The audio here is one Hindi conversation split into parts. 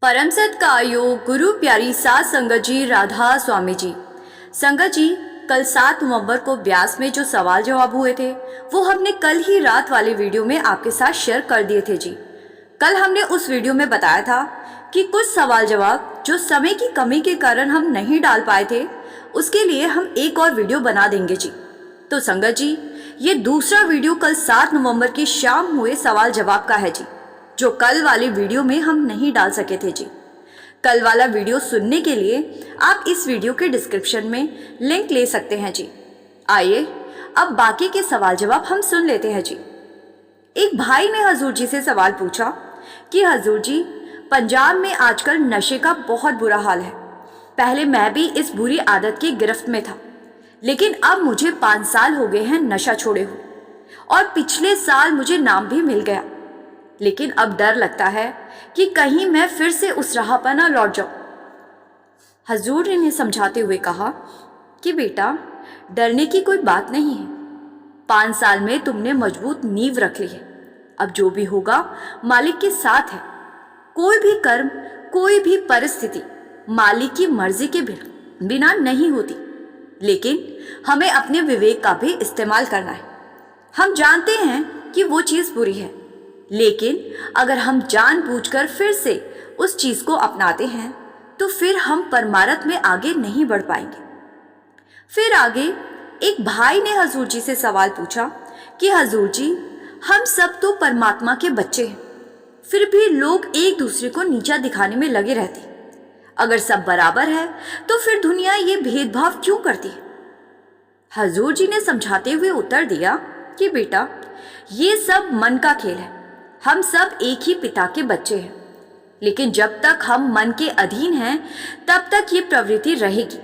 परम सत्कायोग गुरु प्यारी सात संगत जी राधा स्वामी जी। संगत जी, कल 7 नवंबर को ब्यास में जो सवाल जवाब हुए थे वो हमने कल ही रात वाले वीडियो में आपके साथ शेयर कर दिए थे जी। कल हमने उस वीडियो में बताया था कि कुछ सवाल जवाब जो समय की कमी के कारण हम नहीं डाल पाए थे उसके लिए हम एक और वीडियो बना देंगे जी। तो संगत जी, ये दूसरा वीडियो कल 7 नवंबर की शाम हुए सवाल जवाब का है जी, जो कल वाली वीडियो में हम नहीं डाल सके थे जी। कल वाला वीडियो सुनने के लिए आप इस वीडियो के डिस्क्रिप्शन में लिंक ले सकते हैं जी। आइए अब बाकी के सवाल जवाब हम सुन लेते हैं जी। एक भाई ने हजूर जी से सवाल पूछा कि हजूर जी, पंजाब में आजकल नशे का बहुत बुरा हाल है। पहले मैं भी इस बुरी आदत की गिरफ्त में था, लेकिन अब मुझे 5 साल हो गए हैं नशा छोड़े हुए, और पिछले साल मुझे नाम भी मिल गया। लेकिन अब डर लगता है कि कहीं मैं फिर से उस राह पर न लौट जाऊं। हजूर ने समझाते हुए कहा कि बेटा, डरने की कोई बात नहीं है। 5 साल में तुमने मजबूत नींव रख ली है। अब जो भी होगा मालिक के साथ है। कोई भी कर्म, कोई भी परिस्थिति मालिक की मर्जी के बिना नहीं होती, लेकिन हमें अपने विवेक का भी इस्तेमाल करना है। हम जानते हैं कि वो चीज बुरी है, लेकिन अगर हम जानबूझकर फिर से उस चीज को अपनाते हैं तो फिर हम परमार्थ में आगे नहीं बढ़ पाएंगे। फिर आगे एक भाई ने हजूर जी से सवाल पूछा कि हजूर जी, हम सब तो परमात्मा के बच्चे हैं, फिर भी लोग एक दूसरे को नीचा दिखाने में लगे रहते हैं। अगर सब बराबर है तो फिर दुनिया ये भेदभाव क्यों करती है? हजूर जी ने समझाते हुए उत्तर दिया कि बेटा, ये सब मन का खेल है। हम सब एक ही पिता के बच्चे हैं, लेकिन जब तक हम मन के अधीन हैं तब तक ये प्रवृत्ति रहेगी।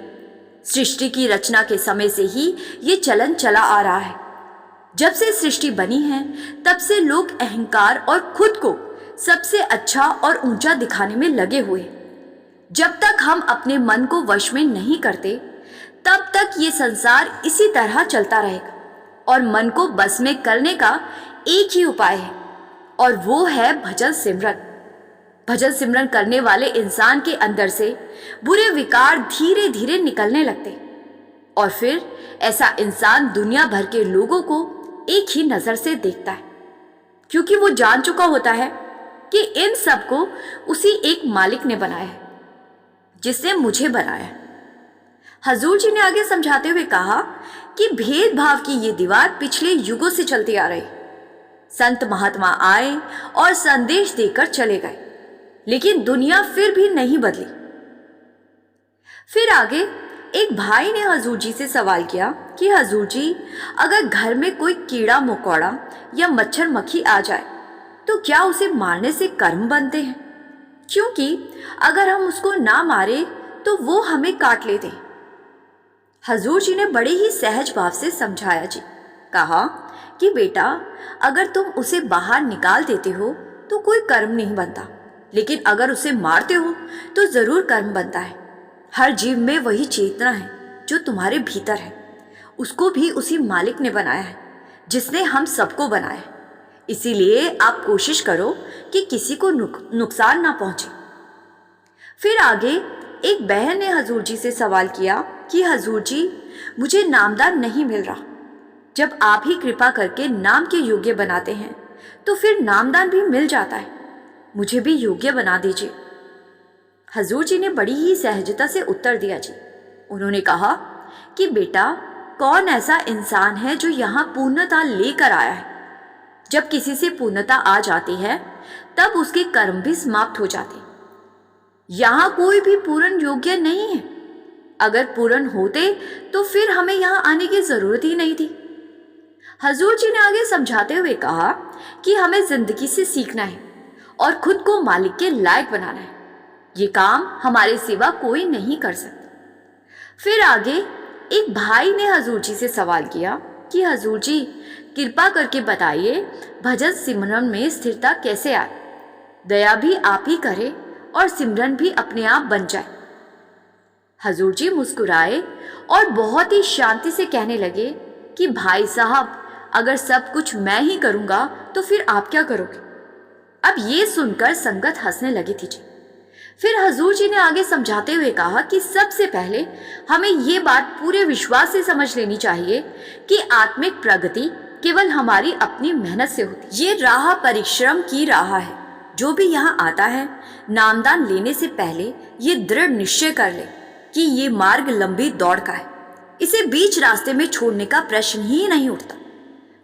सृष्टि की रचना के समय से ही ये चलन चला आ रहा है। जब से सृष्टि बनी है तब से लोग अहंकार और खुद को सबसे अच्छा और ऊंचा दिखाने में लगे हुए हैं। जब तक हम अपने मन को वश में नहीं करते तब तक ये संसार इसी तरह चलता रहेगा, और मन को बस में करने का एक ही उपाय है, और वो है भजन सिमरन। भजन सिमरन करने वाले इंसान के अंदर से बुरे विकार धीरे धीरे निकलने लगते, और फिर ऐसा इंसान दुनिया भर के लोगों को एक ही नजर से देखता है, क्योंकि वो जान चुका होता है कि इन सबको उसी एक मालिक ने बनाया है, जिसने मुझे बनाया है। हजूर जी ने आगे समझाते हुए कहा कि भेदभाव की ये दीवार पिछले युगों से चलती आ रही। संत महात्मा आए और संदेश देकर चले गए, लेकिन दुनिया फिर भी नहीं बदली। फिर आगे एक भाई ने हजूर जी से सवाल किया कि हजूर जी, अगर घर में कोई कीड़ा मकोड़ा या मच्छर मक्खी आ जाए तो क्या उसे मारने से कर्म बनते हैं? क्योंकि अगर हम उसको ना मारे तो वो हमें काट लेते हैं। हजूर जी ने बड़े ही सहज भाव से समझाया जी। कहा कि बेटा, अगर तुम उसे बाहर निकाल देते हो तो कोई कर्म नहीं बनता, लेकिन अगर उसे मारते हो तो जरूर कर्म बनता है। हर जीव में वही चेतना है जो तुम्हारे भीतर है। उसको भी उसी मालिक ने बनाया है जिसने हम सबको बनाया है। इसीलिए आप कोशिश करो कि किसी को नुकसान ना पहुंचे। फिर आगे एक बहन ने हजूर जी से सवाल किया कि हजूर जी, मुझे नामदान नहीं मिल रहा। जब आप ही कृपा करके नाम के योग्य बनाते हैं तो फिर नामदान भी मिल जाता है। मुझे भी योग्य बना दीजिए। हजूर जी ने बड़ी ही सहजता से उत्तर दिया जी। उन्होंने कहा कि बेटा, कौन ऐसा इंसान है जो यहाँ पूर्णता लेकर आया है? जब किसी से पूर्णता आ जाती है तब उसके कर्म भी समाप्त हो जाते हैं। यहाँ कोई भी पूर्ण योग्य नहीं है। अगर पूर्ण होते तो फिर हमें यहाँ आने की जरूरत ही नहीं थी। हजूर जी ने आगे समझाते हुए कहा कि हमें जिंदगी से सीखना है और खुद को मालिक के लायक बनाना है। ये काम हमारे सिवा कोई नहीं कर सकता। फिर आगे एक भाई ने हजूर जी से सवाल किया कि हजूर जी, कृपा करके बताइए, भजन सिमरन में स्थिरता कैसे आए? दया भी आप ही करे और सिमरन भी अपने आप बन जाए। हजूर जी मुस्कुराए और बहुत ही शांति से कहने लगे कि भाई साहब, अगर सब कुछ मैं ही करूंगा तो फिर आप क्या करोगे? अब ये सुनकर संगत हंसने लगी थी जी। फिर हजूर जी ने आगे समझाते हुए कहा कि सबसे पहले हमें ये बात पूरे विश्वास से समझ लेनी चाहिए कि आत्मिक प्रगति केवल हमारी अपनी मेहनत से होती। ये राह परिश्रम की राह है। जो भी यहाँ आता है, नामदान लेने से पहले ये दृढ़ निश्चय कर ले कि ये मार्ग लंबी दौड़ का है। इसे बीच रास्ते में छोड़ने का प्रश्न ही नहीं उठता।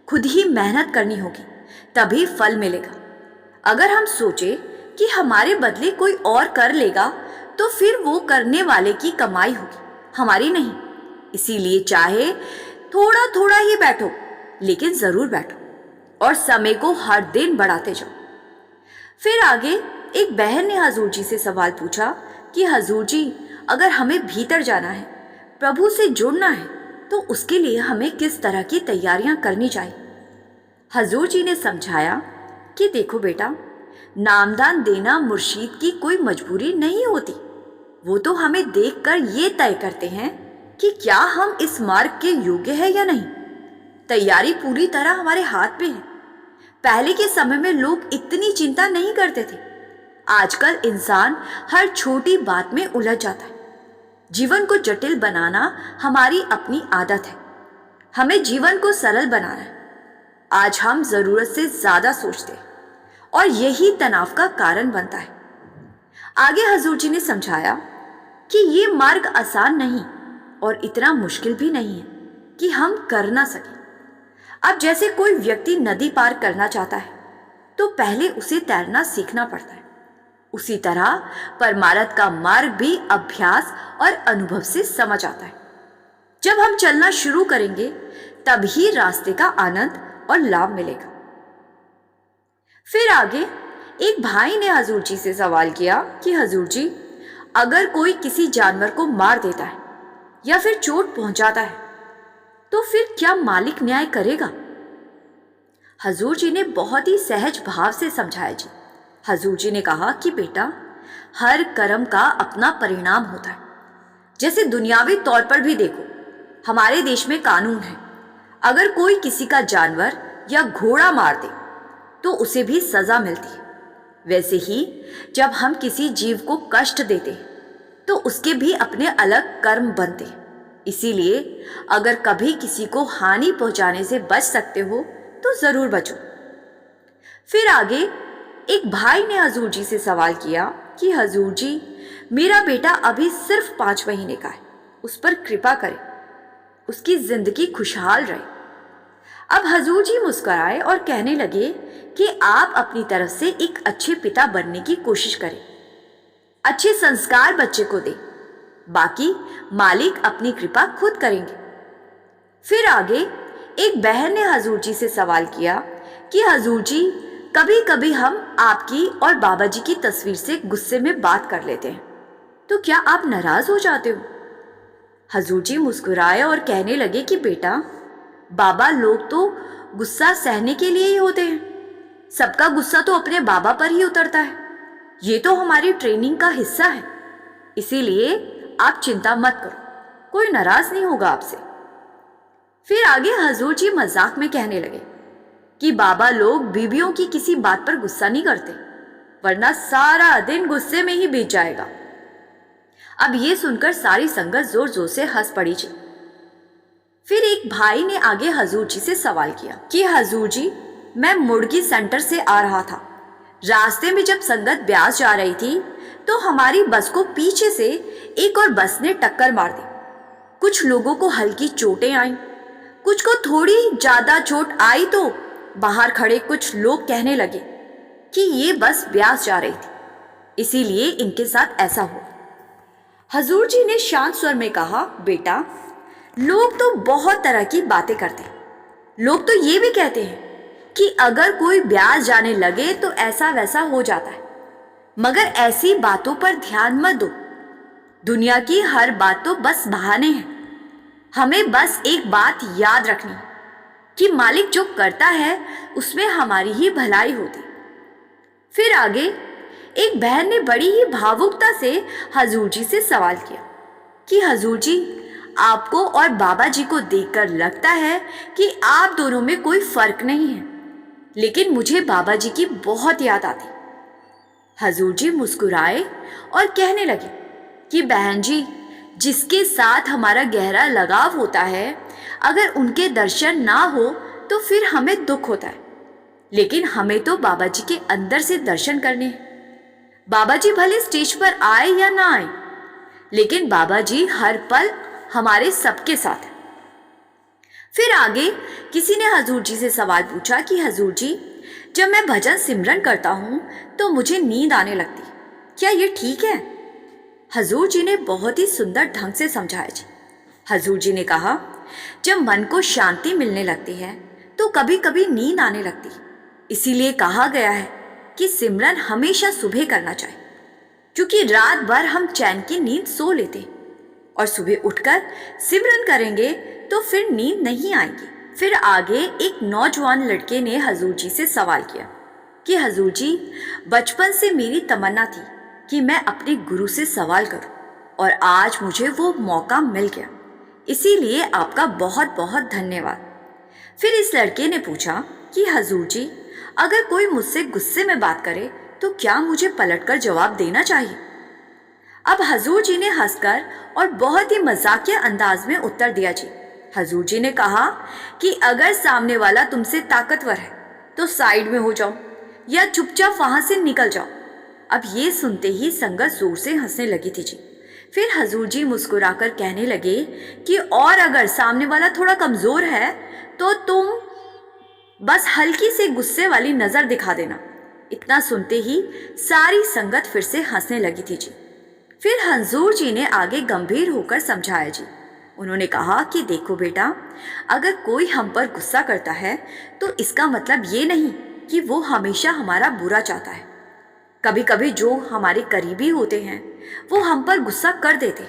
खुद ही मेहनत करनी होगी, तभी फल मिलेगा। अगर हम सोचे कि हमारे बदले कोई और कर लेगा तो फिर वो करने वाले की कमाई होगी, हमारी नहीं। इसीलिए चाहे थोड़ा थोड़ा ही बैठो, लेकिन जरूर बैठो और समय को हर दिन बढ़ाते जाओ। फिर आगे एक बहन ने हजूर जी से सवाल पूछा कि हजूर जी, अगर हमें भीतर जाना है, प्रभु से जुड़ना है, तो उसके लिए हमें किस तरह की तैयारियां करनी चाहिए। हजूर जी ने समझाया कि देखो बेटा, नामदान देना मुर्शीद की कोई मजबूरी नहीं होती। वो तो हमें देखकर ये तय करते हैं कि क्या हम इस मार्ग के योग्य है या नहीं। तैयारी पूरी तरह हमारे हाथ में है। पहले के समय में लोग इतनी चिंता नहीं करते थे। आजकल इंसान हर छोटी बात में उलझ जाता है। जीवन को जटिल बनाना हमारी अपनी आदत है। हमें जीवन को सरल बनाना है। आज हम जरूरत से ज्यादा सोचते हैं और यही तनाव का कारण बनता है। आगे हजूर जी ने समझाया कि ये मार्ग आसान नहीं और इतना मुश्किल भी नहीं है कि हम कर ना सकें। अब जैसे कोई व्यक्ति नदी पार करना चाहता है तो पहले उसे तैरना सीखना पड़ता है। उसी तरह परमार्थ का मार्ग भी अभ्यास और अनुभव से समझ आता है। जब हम चलना शुरू करेंगे तभी रास्ते का आनंद और लाभ मिलेगा। फिर आगे एक भाई ने हजूर जी से सवाल किया कि हजूर जी, अगर कोई किसी जानवर को मार देता है या फिर चोट पहुंचाता है तो फिर क्या मालिक न्याय करेगा। हजूर जी ने बहुत ही सहज भाव से समझाया जी। हजूर जी ने कहा कि बेटा, हर कर्म का अपना परिणाम होता है। जैसे दुनियावी तौर पर भी देखो, हमारे देश में कानून है, अगर कोई किसी का जानवर या घोड़ा मार दे तो उसे भी सजा मिलती है। वैसे ही जब हम किसी जीव को कष्ट देते हैं तो उसके भी अपने अलग कर्म बनते हैं। इसीलिए अगर कभी किसी को हानि पहुंचाने से बच सकते हो तो जरूर बचो। फिर आगे एक भाई ने हजूर जी से सवाल किया कि हजूर जी, मेरा बेटा अभी सिर्फ 5 महीने का है, उस पर कृपा करें, उसकी जिंदगी खुशहाल रहे। अब हजूर जी मुस्कुराए और कहने लगे कि आप अपनी तरफ से एक अच्छे पिता बनने की कोशिश करें, अच्छे संस्कार बच्चे को दें, बाकी मालिक अपनी कृपा खुद करेंगे। फिर आगे एक बहन ने हजूर जी से सवाल किया कि हजूर जी, कभी कभी हम आपकी और बाबा जी की तस्वीर से गुस्से में बात कर लेते हैं, तो क्या आप नाराज हो जाते हो। हजूर जी मुस्कुराए और कहने लगे कि बेटा, बाबा लोग तो गुस्सा सहने के लिए ही होते हैं। सबका गुस्सा तो अपने बाबा पर ही उतरता है। ये तो हमारी ट्रेनिंग का हिस्सा है। इसीलिए आप चिंता मत करो, कोई नाराज नहीं होगा आपसे। फिर आगे हजूर जी मजाक में कहने लगे कि बाबा लोग बीबियों की किसी बात पर गुस्सा नहीं करते, वरना सारा दिन गुस्से में ही बीत जाएगा। अब ये सुनकर सारी संगत जोर जोर से हंस पड़ी जी। फिर एक भाई ने आगे हजूर जी से सवाल किया कि हजूर जी, मैं मुड़गी सेंटर से आ रहा था। रास्ते में जब संगत ब्यास जा रही थी तो हमारी बस को पीछे से एक और बस ने टक्कर मार दी। कुछ लोगों को हल्की चोटें आईं, कुछ को थोड़ी ज्यादा चोट आई तो बाहर खड़े कुछ लोग कहने लगे कि ये बस ब्यास जा रही थी, इसीलिए इनके साथ ऐसा हुआ। हजूर जी ने शांत स्वर में कहा, बेटा, लोग तो बहुत तरह की बातें करते हैं। लोग तो ये भी कहते हैं कि अगर कोई ब्यास जाने लगे तो ऐसा वैसा हो जाता है, मगर ऐसी बातों पर ध्यान मत दो। दुनिया की हर बात तो बस बहाने हैं। हमें बस एक बात याद रखनी है कि मालिक जो करता है उसमें हमारी ही भलाई होती। फिर आगे एक बहन ने बड़ी ही भावुकता से हजूर जी से सवाल किया कि हजूर जी, आपको और बाबा जी को देखकर लगता है कि आप दोनों में कोई फर्क नहीं है, लेकिन मुझे बाबा जी की बहुत याद आती। हजूर जी मुस्कुराए और कहने लगे कि बहन जी, जिसके साथ हमारा गहरा लगाव होता है, अगर उनके दर्शन ना हो तो फिर हमें दुख होता है। लेकिन हमें तो बाबा जी के अंदर से दर्शन करने हैं। बाबा जी भले स्टेज पर आए या ना आए, लेकिन बाबा जी हर पल हमारे सबके साथ हैं। फिर आगे किसी ने हजूर जी से सवाल पूछा कि हजूर जी, जब मैं भजन सिमरन करता हूं तो मुझे नींद आने लगती, क्या ये ठीक है? हजूर जी ने बहुत ही सुंदर ढंग से समझाया जी। हजूर जी ने कहा, जब मन को शांति मिलने लगती है तो कभी कभी नींद आने लगती, इसीलिए कहा गया है कि सिमरन हमेशा सुबह करना चाहिए, क्योंकि रात भर हम चैन की नींद सो लेते और सुबह उठकर सिमरन करेंगे तो फिर नींद नहीं आएगी। फिर आगे एक नौजवान लड़के ने हजूर जी से सवाल किया कि हजूर जी, बचपन से मेरी तमन्ना थी कि मैं अपने गुरु से सवाल करूं और आज मुझे वो मौका मिल गया, इसीलिए आपका बहुत बहुत धन्यवाद। फिर इस लड़के ने पूछा कि हजूर जी, अगर कोई मुझसे गुस्से में बात करे तो क्या मुझे पलटकर जवाब देना चाहिए? अब हजूर जी ने हंसकर और बहुत ही मजाकिया अंदाज में उत्तर दिया जी। हजूर जी ने कहा कि अगर सामने वाला तुमसे ताकतवर है तो साइड में हो जाओ या चुपचाप वहां से निकल जाओ। अब ये सुनते ही संगत जोर से हंसने लगी थी जी। फिर हजूर जी मुस्कुराकर कहने लगे कि और अगर सामने वाला थोड़ा कमजोर है तो तुम बस हल्की से गुस्से वाली नजर दिखा देना। इतना सुनते ही सारी संगत फिर से हंसने लगी थी जी। फिर हजूर जी ने आगे गंभीर होकर समझाया जी। उन्होंने कहा कि देखो बेटा, अगर कोई हम पर गुस्सा करता है तो इसका मतलब ये नहीं कि वो हमेशा हमारा बुरा चाहता है। कभी कभी जो हमारे करीबी होते हैं वो हम पर गुस्सा कर देते।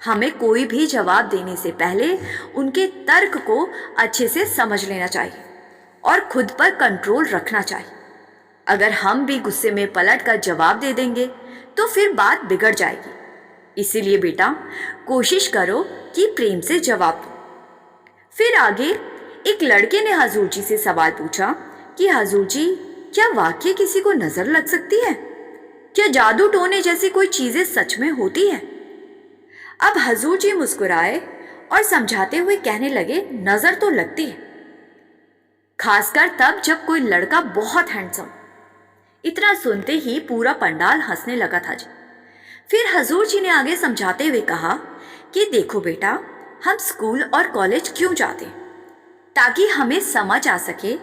हमें कोई भी जवाब देने से पहले उनके तर्क को अच्छे से समझ लेना चाहिए और खुद पर कंट्रोल रखना चाहिए। अगर हम भी गुस्से में पलट कर जवाब दे देंगे तो फिर बात बिगड़ जाएगी। इसीलिए बेटा, कोशिश करो कि प्रेम से जवाब दो। फिर आगे एक लड़के ने हजूर जी से सवाल पूछा कि हजूर जी, क्या वाकई किसी को नजर लग सकती है? क्या जादू टोने जैसी कोई चीजें सच में होती है? अब हजूर जी मुस्कुराए और समझाते हुए कहने लगे, नजर तो लगती है, खासकर तब जब कोई लड़का बहुत हैंडसम। इतना सुनते ही पूरा पंडाल हंसने लगा था जी। फिर हजूर जी ने आगे समझाते हुए कहा कि देखो बेटा, हम स्कूल और कॉलेज क्यों जाते हैं? ताकि हमें समझ आ सके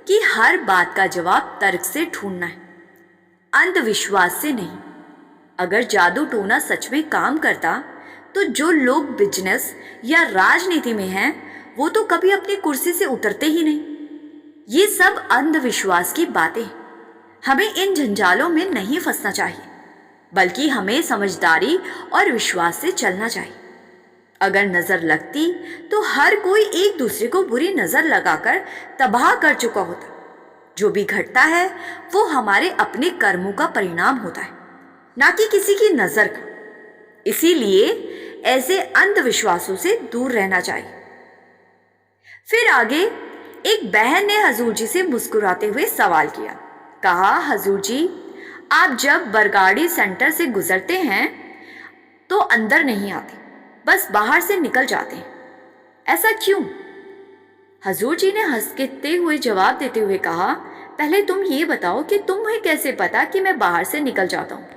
कि हर बात का जवाब तर्क से ढूंढना है, अंधविश्वास से नहीं। अगर जादू टोना सच में काम करता तो जो लोग बिजनेस या राजनीति में हैं वो तो कभी अपनी कुर्सी से उतरते ही नहीं। ये सब अंधविश्वास की बातें। हमें इन जंजालों में नहीं फंसना चाहिए, बल्कि हमें समझदारी और विश्वास से चलना चाहिए। अगर नजर लगती तो हर कोई एक दूसरे को बुरी नजर लगाकर तबाह कर चुका होता। जो भी घटता है वो हमारे अपने कर्मों का परिणाम होता है, ना कि किसी की नजर का। इसीलिए ऐसे अंधविश्वासों से दूर रहना चाहिए। फिर आगे एक बहन ने हजूर जी से मुस्कुराते हुए सवाल किया। कहा, हजूर जी, आप जब बरगाड़ी सेंटर से गुजरते हैं तो अंदर नहीं आते, बस बाहर से निकल जाते हैं, ऐसा क्यों? हजूर जी ने हंसते हुए जवाब देते हुए कहा, पहले तुम ये बताओ कि तुम्हें कैसे पता कि मैं बाहर से निकल जाता हूँ?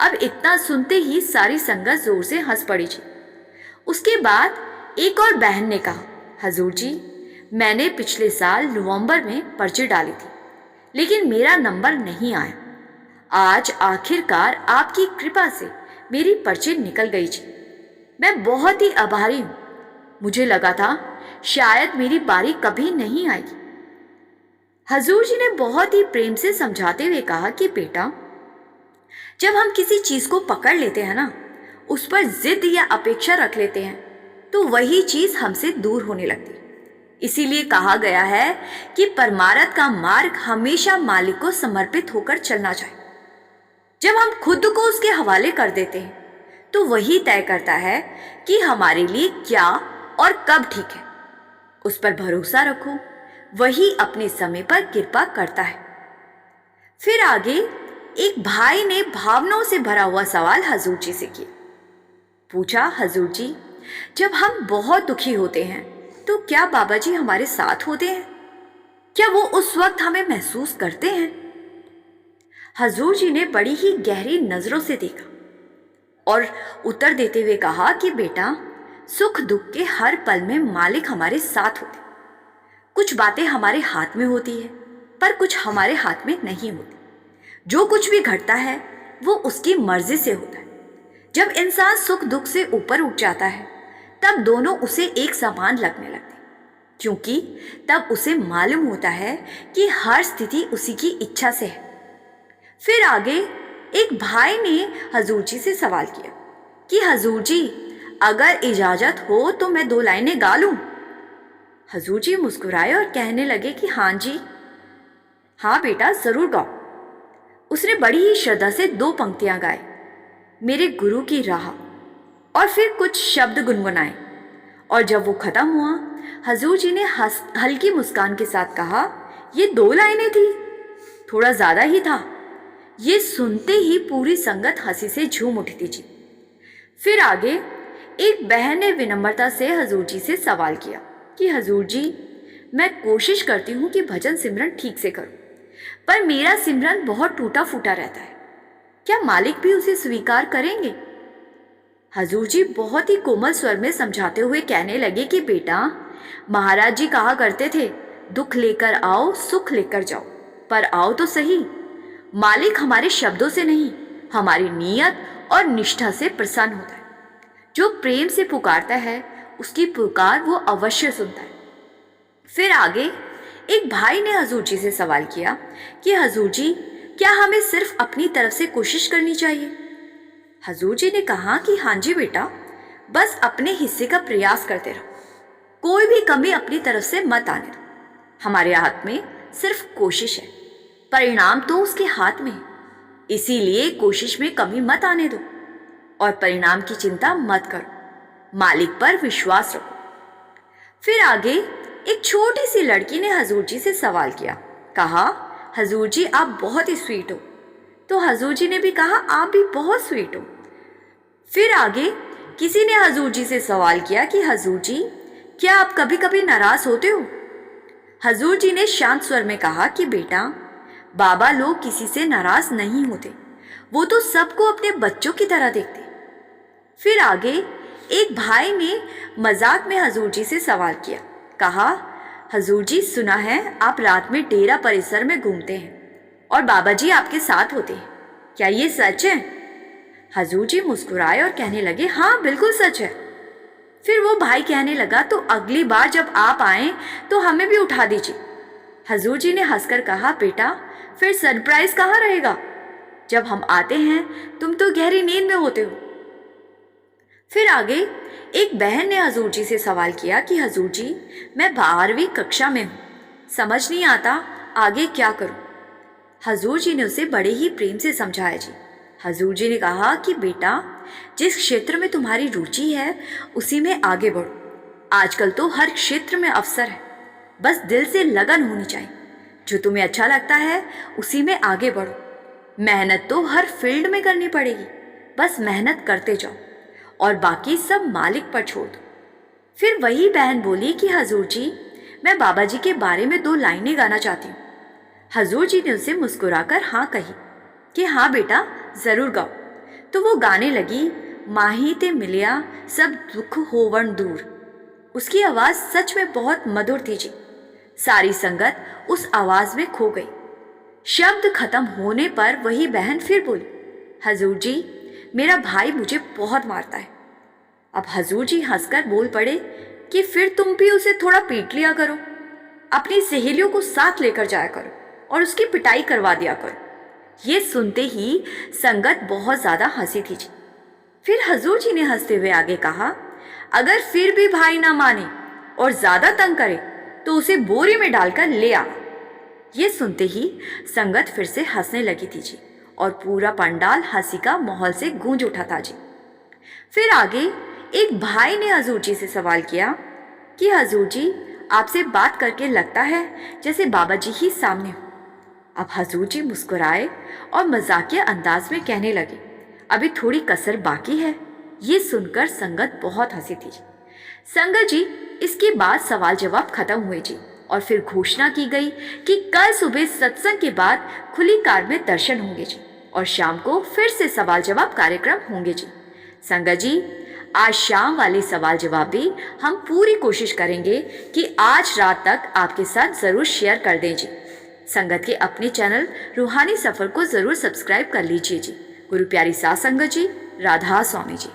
अब इतना सुनते ही सारी संगत जोर से हंस पड़ी जी। उसके बाद एक और बहन ने कहा, हजूर जी, मैंने पिछले साल नवंबर में पर्ची डाली थी, लेकिन मेरा नंबर नहीं आया। आज आखिरकार आपकी कृपा से मेरी पर्ची निकल गई जी। मैं बहुत ही आभारी हूँ। मुझे लगा था शायद मेरी बारी कभी नहीं आएगी। हजूर जी ने बहुत ही प्रेम से समझाते हुए कहा कि बेटा, जब हम किसी चीज को पकड़ लेते हैं ना, उस पर जिद या अपेक्षा रख लेते हैं, तो वही चीज हमसे दूर होने लगती। इसीलिए कहा गया है कि परमार्थ का मार्ग हमेशा मालिक को समर्पित होकर चलना चाहिए। जब हम खुद को उसके हवाले कर देते हैं तो वही तय करता है कि हमारे लिए क्या और कब ठीक है। उस पर भरोसा रखो, वही अपने समय पर कृपा करता है। फिर आगे एक भाई ने भावनाओं से भरा हुआ सवाल हजूर जी से किया। पूछा, हजूर जी, जब हम बहुत दुखी होते हैं तो क्या बाबा जी हमारे साथ होते हैं? क्या वो उस वक्त हमें महसूस करते हैं? हजूर जी ने बड़ी ही गहरी नजरों से देखा और उत्तर देते हुए कहा कि बेटा, सुख दुख के हर पल में मालिक हमारे साथ होते। कुछ बातें हमारे हाथ में होती है पर कुछ हमारे हाथ में नहीं होती। जो कुछ भी घटता है वो उसकी मर्जी से होता है। जब इंसान सुख दुख से ऊपर उठ जाता है तब दोनों उसे एक समान लगने लगते, क्योंकि तब उसे मालूम होता है कि हर स्थिति उसी की इच्छा से है। फिर आगे एक भाई ने हजूर जी से सवाल किया कि हजूर जी, अगर इजाजत हो तो मैं 2 लाइनें गा लूं? हजूर जी मुस्कुराए और कहने लगे कि हाँ जी, हाँ बेटा, जरूर गाओ। उसने बड़ी ही श्रद्धा से 2 पंक्तियां गाए, मेरे गुरु की राह, और फिर कुछ शब्द गुनगुनाए। और जब वो खत्म हुआ, हजूर जी ने हल्की मुस्कान के साथ कहा, ये 2 लाइनें थी, थोड़ा ज्यादा ही था। ये सुनते ही पूरी संगत हंसी से झूम उठी थी। फिर आगे एक बहन ने विनम्रता से हजूर जी से सवाल किया कि हजूर जी, मैं कोशिश करती हूँ कि भजन सिमरन ठीक से करूं, पर मेरा सिमरन बहुत टूटा फूटा रहता है। क्या मालिक भी उसे स्वीकार करेंगे? हजूर जी बहुत ही कोमल स्वर में समझाते हुए कहने लगे कि बेटा, महाराज जी कहा करते थे, दुख लेकर आओ सुख लेकर जाओ, पर आओ तो सही। मालिक हमारे शब्दों से नहीं, हमारी नीयत और निष्ठा से प्रसन्न होता है। जो प्रेम से पुकारता है उसकी पुकार वो अवश्य सुनता है। फिर आगे एक भाई ने हजूर जी से सवाल किया कि हजूर जी, क्या हमें सिर्फ अपनी तरफ से कोशिश करनी चाहिए? हजूर जी ने कहा कि हाँ जी बेटा, बस अपने हिस्से का प्रयास करते रहो, कोई भी कमी अपनी तरफ से मत आने दो। हमारे हाथ में सिर्फ कोशिश है, परिणाम तो उसके हाथ में है। इसीलिए कोशिश में कमी मत आने दो और परिणाम की चिंता मत करो, मालिक पर विश्वास रखो। फिर आगे एक छोटी सी लड़की ने हजूर जी से सवाल किया, कहा, हजूर जी आप बहुत ही स्वीट हो। तो हजूर जी ने भी कहा, आप भी बहुत स्वीट हो। फिर आगे किसी ने हजूर जी से सवाल किया कि हजूर जी, क्या आप कभी कभी नाराज होते हो? हजूर जी ने शांत स्वर में कहा कि बेटा, बाबा लोग किसी से नाराज नहीं होते, वो तो सबको अपने बच्चों की तरह देखते। फिर आगे एक भाई ने मजाक में हजूर जी से सवाल किया, कहा, हजूर जी सुना है आप रात में डेरा परिसर में घूमते हैं और बाबा जी आपके साथ होते हैं, क्या ये सच है? हजूर जी मुस्कुराए और कहने लगे, हाँ बिल्कुल सच है। फिर वो भाई कहने लगा, तो अगली बार जब आप आए तो हमें भी उठा दीजिए। हजूर जी ने हंसकर कहा, बेटा फिर सरप्राइज कहाँ रहेगा? जब हम आते हैं तुम तो गहरी नींद में होते हो। फिर आगे एक बहन ने हजूर जी से सवाल किया कि हजूर जी, मैं 12वीं कक्षा में हूँ, समझ नहीं आता आगे क्या करूँ। हजूर जी ने उसे बड़े ही प्रेम से समझाया जी। हजूर जी ने कहा कि बेटा, जिस क्षेत्र में तुम्हारी रुचि है उसी में आगे बढ़ो। आजकल तो हर क्षेत्र में अवसर है, बस दिल से लगन होनी चाहिए। जो तुम्हें अच्छा लगता है उसी में आगे बढ़ो। मेहनत तो हर फील्ड में करनी पड़ेगी, बस मेहनत करते जाओ और बाकी सब मालिक पर छोड़ दो। फिर वही बहन बोली कि हजूर जी, मैं बाबा जी के बारे में 2 लाइनें गाना चाहती हूँ। हजूर जी ने उसे मुस्कुराकर हाँ कही कि हाँ बेटा जरूर गाओ। तो वो गाने लगी, माही ते मिलिया सब दुख होवन दूर। उसकी आवाज सच में बहुत मधुर थी जी। सारी संगत उस आवाज में खो गई। शब्द खत्म होने पर वही बहन फिर बोली, हजूर जी, मेरा भाई मुझे बहुत मारता है। अब हजूर जी हंसकर बोल पड़े कि फिर तुम भी उसे थोड़ा पीट लिया करो, अपनी सहेलियों को साथ लेकर जाया करो और उसकी पिटाई करवा दिया करो। ये सुनते ही संगत बहुत ज्यादा हंसी थी जी। फिर हजूर जी ने हंसते हुए आगे कहा, अगर फिर भी भाई ना माने और ज्यादा तंग करे तो उसे बोरी में डालकर ले आना। ये सुनते ही संगत फिर से हंसने लगी थी जी और पूरा पंडाल हंसी का माहौल से गूंज उठा था जी। फिर आगे एक भाई ने हजूर जी से सवाल किया कि हजूर जी, आपसे बात करके लगता है जैसे बाबा जी ही सामने हो। अब हजूर जी मुस्कुराए और मजाकिया अंदाज में कहने लगे, अभी थोड़ी कसर बाकी है। ये सुनकर संगत बहुत हंसी थी। संगत जी, इसके बाद सवाल जवाब खत्म हुए जी, और फिर घोषणा की गई कि कल सुबह सत्संग के बाद खुली कार में दर्शन होंगे जी, और शाम को फिर से सवाल जवाब कार्यक्रम होंगे जी। संगत जी, आज शाम वाले सवाल जवाब भी हम पूरी कोशिश करेंगे कि आज रात तक आपके साथ जरूर शेयर कर दें जी। संगत के अपने चैनल रूहानी सफर को जरूर सब्सक्राइब कर लीजिए जी। गुरु प्यारी सात संगत जी, राधा स्वामी जी।